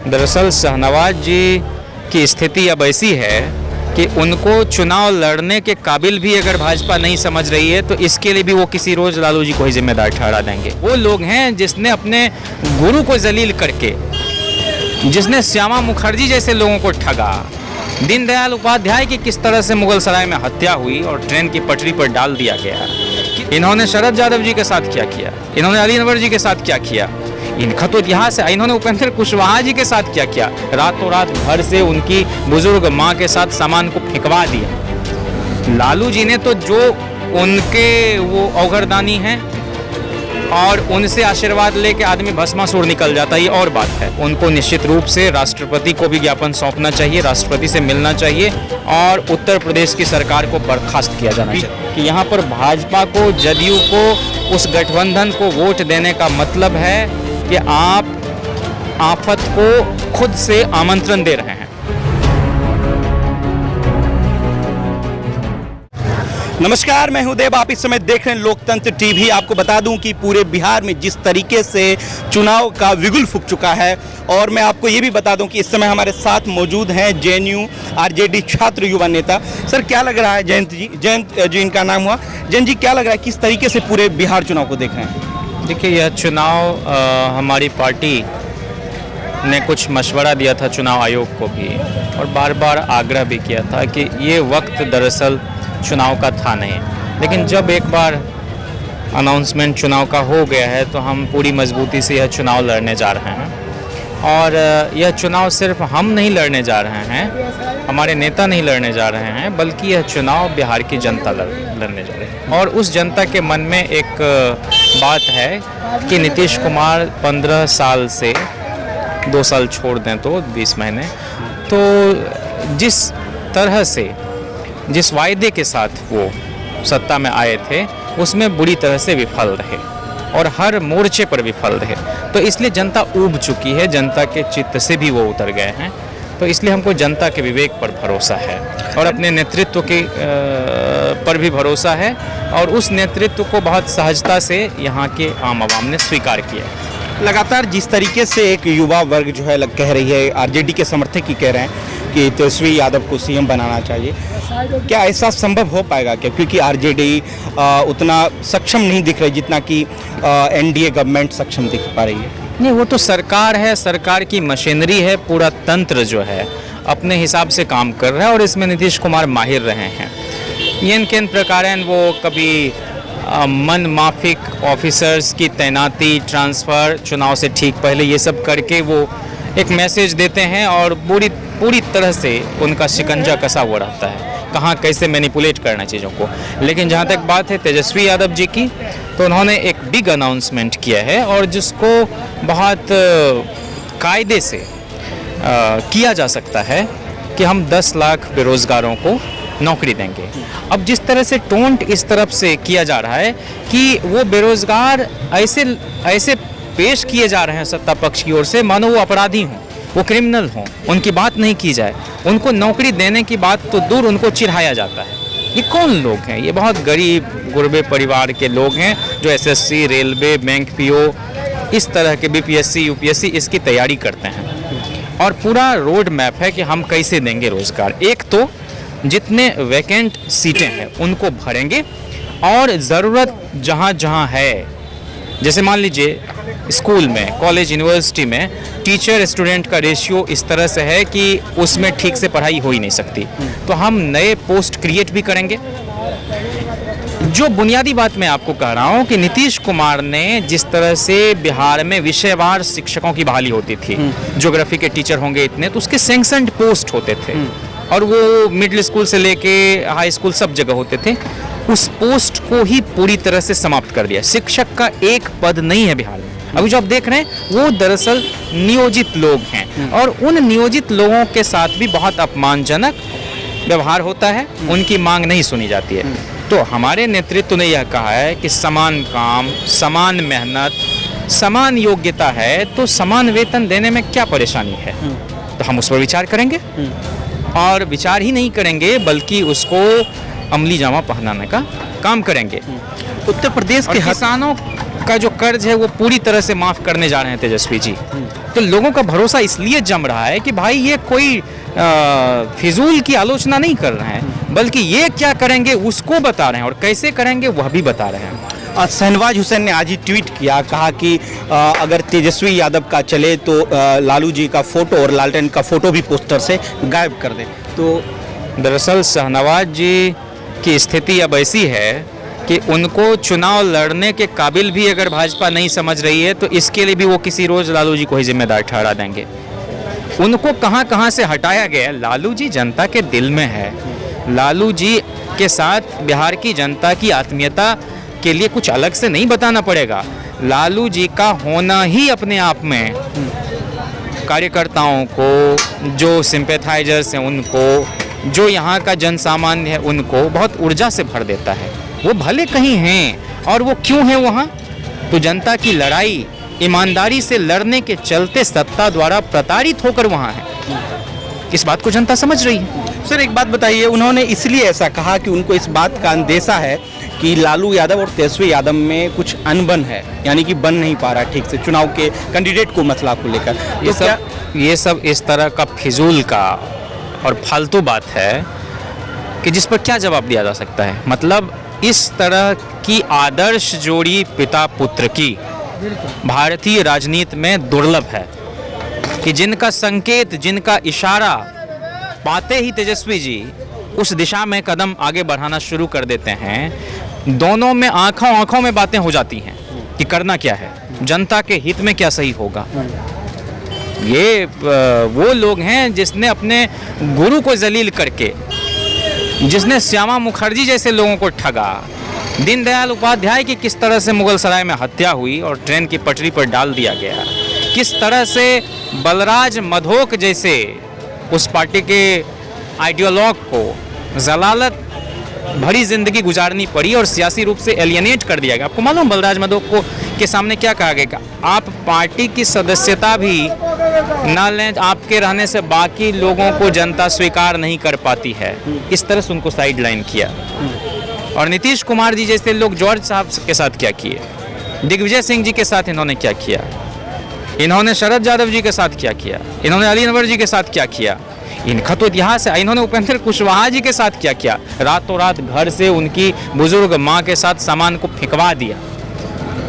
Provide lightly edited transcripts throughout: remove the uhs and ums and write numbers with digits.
दरअसल शाहनवाज जी की स्थिति अब ऐसी है कि उनको चुनाव लड़ने के काबिल भी अगर भाजपा नहीं समझ रही है तो इसके लिए भी वो किसी रोज लालू जी को ही जिम्मेदार ठहरा देंगे। वो लोग हैं जिसने अपने गुरु को जलील करके, जिसने श्यामा मुखर्जी जैसे लोगों को ठगा, दीनदयाल उपाध्याय की किस तरह से मुगल सराय में हत्या हुई और ट्रेन की पटरी पर डाल दिया गया, इन्होंने शरद यादव जी के साथ क्या किया, इन्होंने अली अनवर जी के साथ क्या किया, इनका तो इतिहास है। इन्होंने उपेंद्र कुशवाहा जी के साथ क्या किया, रातों रात घर से उनकी बुजुर्ग माँ के साथ सामान को फेंकवा दिया। लालू जी ने तो जो उनके वो औघरदानी हैं और उनसे आशीर्वाद लेके आदमी भस्मासुर निकल जाता है, ये और बात है। उनको निश्चित रूप से राष्ट्रपति को भी ज्ञापन सौंपना चाहिए, राष्ट्रपति से मिलना चाहिए और उत्तर प्रदेश की सरकार को बर्खास्त किया जाना चाहिए। कि यहाँ पर भाजपा को, जदयू को, उस गठबंधन को वोट देने का मतलब है कि आप आफत को खुद से आमंत्रण दे रहे हैं। नमस्कार, मैं हूं देव। आप इस समय देख रहे हैं लोकतंत्र टीवी। आपको बता दूं कि पूरे बिहार में जिस तरीके से चुनाव का बिगुल फूंक चुका है, और मैं आपको ये भी बता दूं कि इस समय हमारे साथ मौजूद हैं जेएनयू आरजेडी छात्र युवा नेता। सर, क्या लग रहा है? जयंत जी इनका नाम हुआ। जयंत जी, क्या लग रहा है, किस तरीके से पूरे बिहार चुनाव को देख रहे हैं? देखिए, यह चुनाव हमारी पार्टी ने कुछ मशवरा दिया था चुनाव आयोग को भी, और बार बार आग्रह भी किया था कि ये वक्त दरअसल चुनाव का था नहीं। लेकिन जब एक बार अनाउंसमेंट चुनाव का हो गया है तो हम पूरी मजबूती से यह चुनाव लड़ने जा रहे हैं। और यह चुनाव सिर्फ हम नहीं लड़ने जा रहे हैं, हमारे नेता नहीं लड़ने जा रहे हैं, बल्कि यह चुनाव बिहार की जनता लड़ने जा रही है। और उस जनता के मन में एक बात है कि नीतीश कुमार 15 साल से 2 साल छोड़ दें तो 20 महीने, तो जिस तरह से, जिस वायदे के साथ वो सत्ता में आए थे, उसमें बुरी तरह से विफल रहे और हर मोर्चे पर विफल रहे। तो इसलिए जनता ऊब चुकी है, जनता के चित्त से भी वो उतर गए हैं। तो इसलिए हमको जनता के विवेक पर भरोसा है और अपने नेतृत्व के पर भी भरोसा है, और उस नेतृत्व को बहुत सहजता से यहाँ के आम आवाम ने स्वीकार किया। लगातार जिस तरीके से एक युवा वर्ग जो है कह रही है, आरजेडी के समर्थक ही कह रहे हैं कि तेजस्वी यादव को सीएम बनाना चाहिए, क्या ऐसा संभव हो पाएगा क्या? क्योंकि आरजेडी उतना सक्षम नहीं दिख रही जितना कि एनडीए गवर्नमेंट सक्षम दिख पा रही है। नहीं, वो तो सरकार है, सरकार की मशीनरी है, पूरा तंत्र जो है अपने हिसाब से काम कर रहा है और इसमें नीतीश कुमार माहिर रहे हैं। इन किन प्रकार वो कभी मन माफिक ऑफिसर्स की तैनाती, ट्रांसफ़र चुनाव से ठीक पहले, ये सब करके वो एक मैसेज देते हैं और पूरी तरह से उनका शिकंजा कसा हुआ रहता है, कहाँ कैसे मैनिपुलेट करना चीज़ों को। लेकिन जहाँ तक बात है तेजस्वी यादव जी की, तो उन्होंने एक बिग अनाउंसमेंट किया है और जिसको बहुत कायदे से किया जा सकता है कि हम 10 लाख बेरोज़गारों को नौकरी देंगे। अब जिस तरह से टोंट इस तरफ से किया जा रहा है कि वो बेरोज़गार ऐसे पेश किए जा रहे हैं सत्ता पक्ष की ओर से मानो वो अपराधी हों, वो क्रिमिनल हों, उनकी बात नहीं की जाए, उनको नौकरी देने की बात तो दूर, उनको चिढ़ाया जाता है। ये कौन लोग हैं? ये बहुत गरीब गुरबे परिवार के लोग हैं जो एसएससी, रेलवे, बैंक पीओ, इस तरह के बीपीएससी, यूपीएससी इसकी तैयारी करते हैं। और पूरा रोड मैप है कि हम कैसे देंगे रोज़गार। एक तो जितने वैकेंट सीटें हैं उनको भरेंगे, और ज़रूरत जहाँ जहाँ है, जैसे मान लीजिए स्कूल में, कॉलेज, यूनिवर्सिटी में टीचर स्टूडेंट का रेशियो इस तरह से है कि उसमें ठीक से पढ़ाई हो ही नहीं सकती, तो हम नए पोस्ट क्रिएट भी करेंगे। जो बुनियादी बात मैं आपको कह रहा हूँ कि नीतीश कुमार ने जिस तरह से बिहार में विषयवार शिक्षकों की बहाली होती थी, ज्योग्राफी के टीचर होंगे इतने, तो उसके सैंक्शन्ड पोस्ट होते थे और वो मिडिल स्कूल से लेके हाई स्कूल सब जगह होते थे, उस पोस्ट को ही पूरी तरह से समाप्त कर दिया। शिक्षक का एक पद नहीं है बिहार में। अभी जो आप देख रहे हैं वो दरअसल नियोजित लोग हैं, और उन नियोजित लोगों के साथ भी बहुत अपमानजनक व्यवहार होता है, उनकी मांग नहीं सुनी जाती है। तो हमारे नेतृत्व ने यह कहा है कि समान काम, समान मेहनत, समान योग्यता है तो समान वेतन देने में क्या परेशानी है। तो हम उस पर विचार करेंगे, और विचार ही नहीं करेंगे बल्कि उसको अमली जामा पहनाने का काम करेंगे। उत्तर प्रदेश के किसानों का जो कर्ज है वो पूरी तरह से माफ़ करने जा रहे हैं तेजस्वी जी। तो लोगों का भरोसा इसलिए जम रहा है कि भाई ये कोई फिजूल की आलोचना नहीं कर रहे हैं, बल्कि ये क्या करेंगे उसको बता रहे हैं, और कैसे करेंगे वह भी बता रहे हैं। शहनवाज हुसैन ने आज ही ट्वीट किया, कहा कि अगर तेजस्वी यादव का चले तो लालू जी का फोटो और लालटेन का फोटो भी पोस्टर से गायब कर दें। तो दरअसल शहनवाज जी की स्थिति अब ऐसी है कि उनको चुनाव लड़ने के काबिल भी अगर भाजपा नहीं समझ रही है तो इसके लिए भी वो किसी रोज़ लालू जी को ही जिम्मेदार ठहरा देंगे। उनको कहाँ कहाँ से हटाया गया। लालू जी जनता के दिल में है। लालू जी के साथ बिहार की जनता की आत्मीयता के लिए कुछ अलग से नहीं बताना पड़ेगा। लालू जी का होना ही अपने आप में कार्यकर्ताओं को, जो सिंपैथाइजर्स हैं उनको, जो यहाँ का जन सामान्य है उनको बहुत ऊर्जा से भर देता है। वो भले कहीं हैं, और वो क्यों हैं वहाँ, तो जनता की लड़ाई ईमानदारी से लड़ने के चलते सत्ता द्वारा प्रताड़ित होकर वहाँ है। इस बात को जनता समझ रही है। सर एक बात बताइए, उन्होंने इसलिए ऐसा कहा कि उनको इस बात का अंदेशा है कि लालू यादव और तेजस्वी यादव में कुछ अनबन है, यानी कि बन नहीं पा रहा ठीक से चुनाव के कैंडिडेट को, मसला को लेकर। ये सब इस तरह का फिजूल का और फालतू बात है कि जिस पर क्या जवाब दिया जा सकता है। मतलब इस तरह की आदर्श जोड़ी पिता पुत्र की भारतीय राजनीति में दुर्लभ है कि जिनका संकेत, जिनका इशारा पाते ही तेजस्वी जी उस दिशा में कदम आगे बढ़ाना शुरू कर देते हैं। दोनों में आंखों आंखों में बातें हो जाती हैं कि करना क्या है, जनता के हित में क्या सही होगा। ये वो लोग हैं जिसने अपने गुरु को जलील करके, जिसने श्यामा मुखर्जी जैसे लोगों को ठगा, दीनदयाल उपाध्याय की किस तरह से मुगल सराय में हत्या हुई और ट्रेन की पटरी पर डाल दिया गया, किस तरह से बलराज मधोक जैसे उस पार्टी के आइडियोलॉग को जलालत भरी जिंदगी गुजारनी पड़ी और सियासी रूप से एलियनेट कर दिया गया। आपको मालूम बलराज मधोक को के सामने क्या कहा गया, आप पार्टी की सदस्यता भी ना लें, आपके रहने से बाकी लोगों को जनता स्वीकार नहीं कर पाती है। इस तरह से उनको साइड लाइन किया। और नीतीश कुमार जी जैसे लोग जॉर्ज साहब के साथ क्या किए, दिग्विजय सिंह जी के साथ इन्होंने क्या किया, इन्होंने शरद यादव जी के साथ क्या किया, इन्होंने अली अनवर जी के साथ क्या किया, इनका तो इतिहास है। इन्होंने उपेंद्र कुशवाहा जी के साथ क्या किया, रातों रात घर से उनकी बुजुर्ग माँ के साथ सामान को फेंकवा दिया।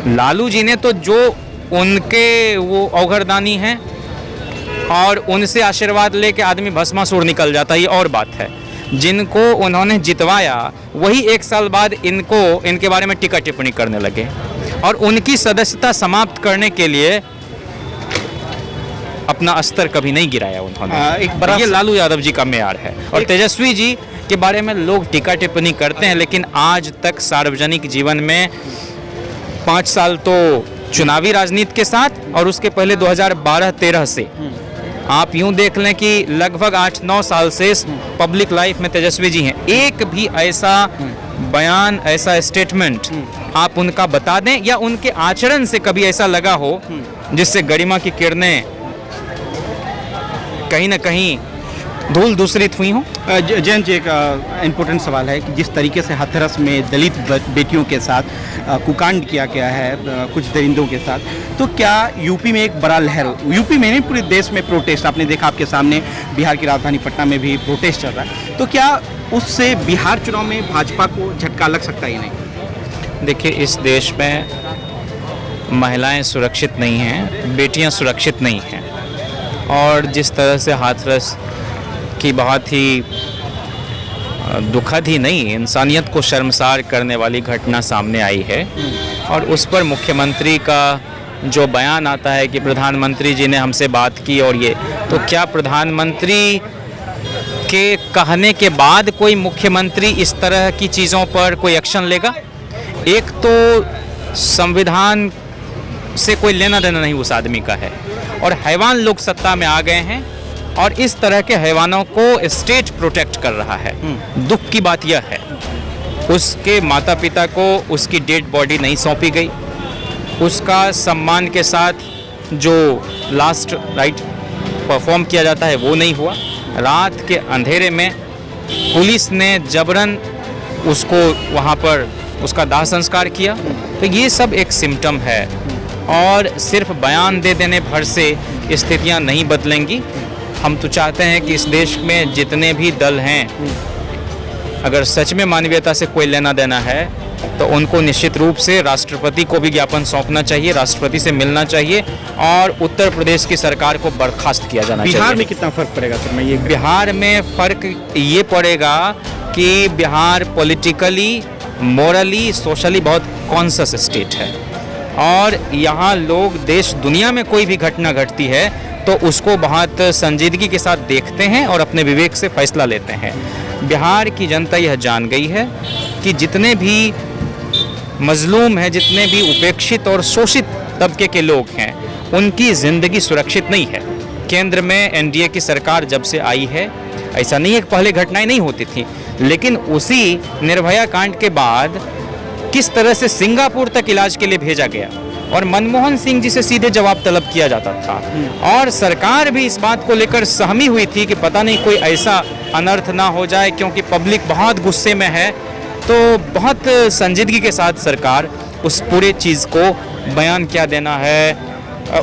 लालू जी ने तो जो उनके वो औघरदानी हैं और उनसे आशीर्वाद लेके आदमी भस्मासुर निकल जाता है, ये और बात है। जिनको उन्होंने जितवाया वही एक साल बाद इनके बारे में टीका टिप्पणी करने लगे और उनकी सदस्यता समाप्त करने के लिए अपना अस्तर कभी नहीं गिराया उन्होंने। एक बड़ा ये लालू यादव जी का मेयार है। और तेजस्वी जी के बारे में लोग टीका टिप्पणी करते हैं, लेकिन आज तक सार्वजनिक जीवन में 5 साल तो चुनावी राजनीति के साथ और उसके पहले 2012-13 से आप यूं देख लें कि लगभग 8-9 साल से पब्लिक लाइफ में तेजस्वी जी हैं। एक भी ऐसा बयान, ऐसा स्टेटमेंट आप उनका बता दें या उनके आचरण से कभी ऐसा लगा हो जिससे गरिमा की किरणें कहीं ना कहीं धूल दूसरित हुई हो। जयंत जी, एक इम्पोर्टेंट सवाल है कि जिस तरीके से हाथरस में दलित बेटियों के साथ कुकांड किया गया है कुछ दरिंदों के साथ, तो क्या यूपी में एक बड़ा लहर, यूपी में नहीं पूरे देश में प्रोटेस्ट, आपने देखा आपके सामने बिहार की राजधानी पटना में भी प्रोटेस्ट चल रहा है, तो क्या उससे बिहार चुनाव में भाजपा को झटका लग सकता ही नहीं? देखिए, इस देश में महिलाएं सुरक्षित नहीं हैं, बेटियां सुरक्षित नहीं हैं, और जिस तरह से हाथरस की बहुत ही दुखद ही नहीं, इंसानियत को शर्मसार करने वाली घटना सामने आई है, और उस पर मुख्यमंत्री का जो बयान आता है कि प्रधानमंत्री जी ने हमसे बात की, और ये तो क्या प्रधानमंत्री के कहने के बाद कोई मुख्यमंत्री इस तरह की चीज़ों पर कोई एक्शन लेगा? एक तो संविधान से कोई लेना देना नहीं उस आदमी का है, और हैवान लोग सत्ता में आ गए हैं और इस तरह के हैवानों को स्टेट प्रोटेक्ट कर रहा है। दुख की बात यह है, उसके माता पिता को उसकी डेड बॉडी नहीं सौंपी गई, उसका सम्मान के साथ जो लास्ट राइट परफॉर्म किया जाता है वो नहीं हुआ। रात के अंधेरे में पुलिस ने जबरन उसको वहाँ पर उसका दाह संस्कार किया। तो ये सब एक सिम्टम है और सिर्फ बयान दे देने भर से स्थितियां नहीं बदलेंगी। हम तो चाहते हैं कि इस देश में जितने भी दल हैं, अगर सच में मानवीयता से कोई लेना देना है तो उनको निश्चित रूप से राष्ट्रपति को भी ज्ञापन सौंपना चाहिए, राष्ट्रपति से मिलना चाहिए और उत्तर प्रदेश की सरकार को बर्खास्त किया जाना चाहिए। बिहार में कितना फर्क पड़ेगा सर? मैं ये बिहार में फ़र्क ये पड़ेगा कि बिहार पॉलिटिकली, मोरली, सोशली बहुत कॉन्शियस स्टेट है और यहाँ लोग देश दुनिया में कोई भी घटना घटती है तो उसको बहुत संजीदगी के साथ देखते हैं और अपने विवेक से फैसला लेते हैं। बिहार की जनता यह जान गई है कि जितने भी मजलूम हैं, जितने भी उपेक्षित और शोषित तबके के लोग हैं, उनकी ज़िंदगी सुरक्षित नहीं है। केंद्र में एनडीए की सरकार जब से आई है, ऐसा नहीं है कि पहले घटनाएं नहीं होती थी, लेकिन उसी निर्भया कांड के बाद किस तरह से सिंगापुर तक इलाज के लिए भेजा गया और मनमोहन सिंह जी से सीधे जवाब तलब किया जाता था और सरकार भी इस बात को लेकर सहमी हुई थी कि पता नहीं कोई ऐसा अनर्थ ना हो जाए, क्योंकि पब्लिक बहुत गुस्से में है। तो बहुत संजीदगी के साथ सरकार उस पूरे चीज़ को बयान क्या देना है,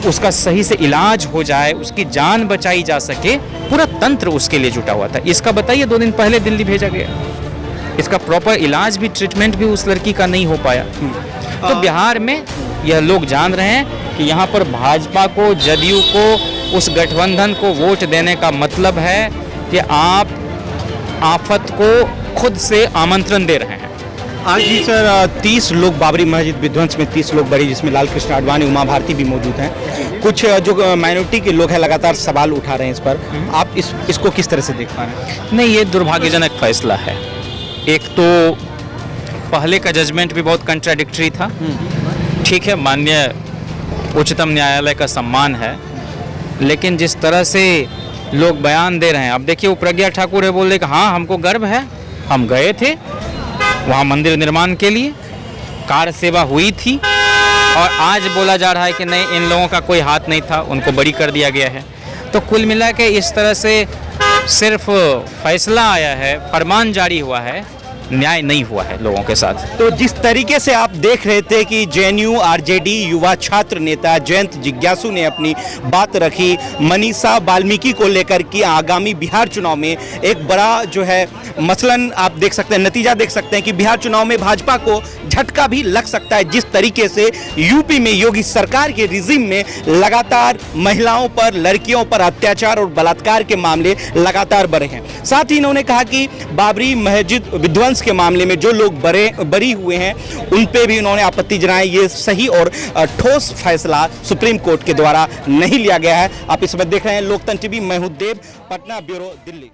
उसका सही से इलाज हो जाए, उसकी जान बचाई जा सके, पूरा तंत्र उसके लिए जुटा हुआ था। इसका बताइए 2 दिन पहले दिल्ली भेजा गया, इसका प्रॉपर इलाज भी, ट्रीटमेंट भी उस लड़की का नहीं हो पाया। तो बिहार में यह लोग जान रहे हैं कि यहाँ पर भाजपा को, जदयू को, उस गठबंधन को वोट देने का मतलब है कि आप आफत को खुद से आमंत्रण दे रहे हैं। आज भी सर 30 लोग बाबरी मस्जिद विध्वंस में 30 लोग बरी, जिसमें लाल कृष्ण आडवाणी, उमा भारती भी मौजूद हैं। कुछ जो माइनॉरिटी के लोग हैं लगातार सवाल उठा रहे हैं इस पर, आप इसको किस तरह से देख पा रहे हैं? नहीं, ये दुर्भाग्यजनक फैसला है। एक तो पहले का जजमेंट भी बहुत कंट्राडिक्टरी था। ठीक है, माननीय उच्चतम न्यायालय का सम्मान है, लेकिन जिस तरह से लोग बयान दे रहे हैं, अब देखिए वो प्रज्ञा ठाकुर है, बोल रहे कि हाँ हमको गर्व है, हम गए थे वहाँ मंदिर निर्माण के लिए, कार सेवा हुई थी, और आज बोला जा रहा है कि नहीं, इन लोगों का कोई हाथ नहीं था, उनको बरी कर दिया गया है। तो कुल मिला के इस तरह से सिर्फ फैसला आया है, फरमान जारी हुआ है, न्याय नहीं हुआ है लोगों के साथ। तो जिस तरीके से आप देख रहे थे कि जेएनयू आरजेडी युवा छात्र नेता जयंत जिज्ञासु ने अपनी बात रखी मनीषा वाल्मीकि को लेकर कि आगामी बिहार चुनाव में एक बड़ा जो है मसलन आप देख सकते हैं, नतीजा देख सकते हैं कि बिहार चुनाव में भाजपा को झटका भी लग सकता है। जिस तरीके से यूपी में योगी सरकार के रिजिम में लगातार महिलाओं पर, लड़कियों पर अत्याचार और बलात्कार के मामले लगातार बढ़े हैं। साथ ही इन्होंने कहा कि बाबरी मस्जिद विध्वंस के मामले में जो लोग बरी हुए हैं उन पे भी उन्होंने आपत्ति जनाई। ये सही और ठोस फैसला सुप्रीम कोर्ट के द्वारा नहीं लिया गया है। आप इस वक्त देख रहे हैं लोकतंत्र टीवी, मैं हूं देव, पटना ब्यूरो, दिल्ली।